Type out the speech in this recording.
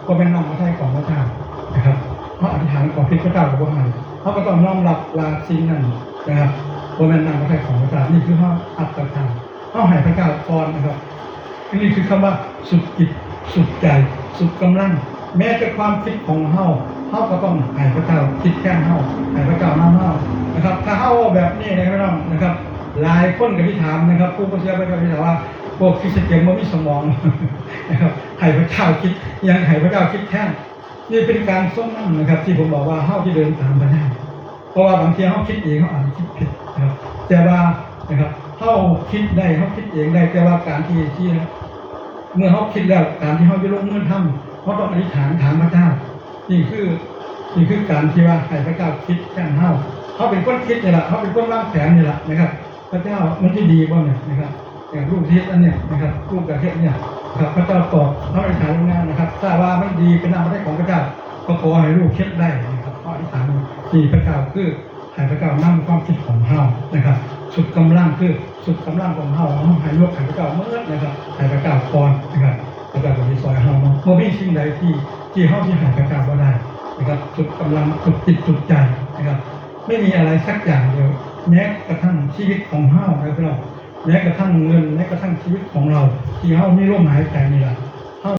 ก็เป็นน้อมมาใช้ของพระเจ้านะครับเพราะอธิษฐานของพระเจ้ากับพระหันเขาก็ต้องน้อมรับลาสิ่งนั้นนะครับก็เป็นน้อมมาใช้ของพระเจ้านี่คือเขาอัตตาเขาให้พระเจ้าก่อนนะครับนี่คือคำว่าสุดจิตสุดใจสุดกำลังแม้จะความคิดของเฮาก็ต้องให้พระเจ้าคิดแค่เฮาให้พระเจ้านำเฮานะครับถ้าเฮาแบบนี้นะครับหลายคนกับที่ถามนะครับผู้เชี่ยวชาญก็ถามว่าพวกคริสเตียนไม่มีสมองนะครับให้พระเจ้าคิดยังให้พระเจ้าคิดแค่นี่เป็นการส้มนั่นนะครับที่ผมบอกว่าเฮาที่เดินตามพระเจ้าเพราะว่าบางทีเฮาคิดเองเฮาอาจจะคิดผิดนะครับแต่ว่านะครับเฮาคิดได้เฮาคิดเองได้แต่ว่าการที่เมื่อเขาคิดแล้วการที่เขาจะลงมือทำเขาต้องอธิษฐานถามพระเจ้านี่คือการที่ว่าให้พระเจ้าคิดแค่เขาเป็นคนคิดนี่แหละเขาเป็นคนร่างแผนนี่แหละนะครับพระเจ้ามันที่ดีบ้างเนี่ยนะครับอย่างลูกทิศอันเนี่ยนะครับลูกกระเทศเนี่ยครับพระเจ้าตอบเขาอธิษฐานงานนะครับถ้าว่าไม่ดีเป็นน้ำพระทัยของพระเจ้าก็ขอให้ลูกคิดได้นะครับเขาอธิษฐานที่พระเจ้าคือให้พระเจ้านำความคิดของเฮานะครับสุดกำลังคือสุดกำลังของเฮาให้ลูกให้พระเจ้าเมื่อนะครับให้พระเจ้าก่อนนะครับพระเจ้าจะมีซอยเฮาเมื่อมีสิ่งใดที่เฮาที่ให้พระเจ้าบ่ได้นะครับสุดกำลังสุดจิตสุดใจนะครับไม่มีอะไรสักอย่างเดียวแม้กระทั่งชีวิตของเฮานะครับแม้กระทั่งเงินแม้กระทั่งชีวิตของเราที่เฮามีลมหายใจนี่แหละ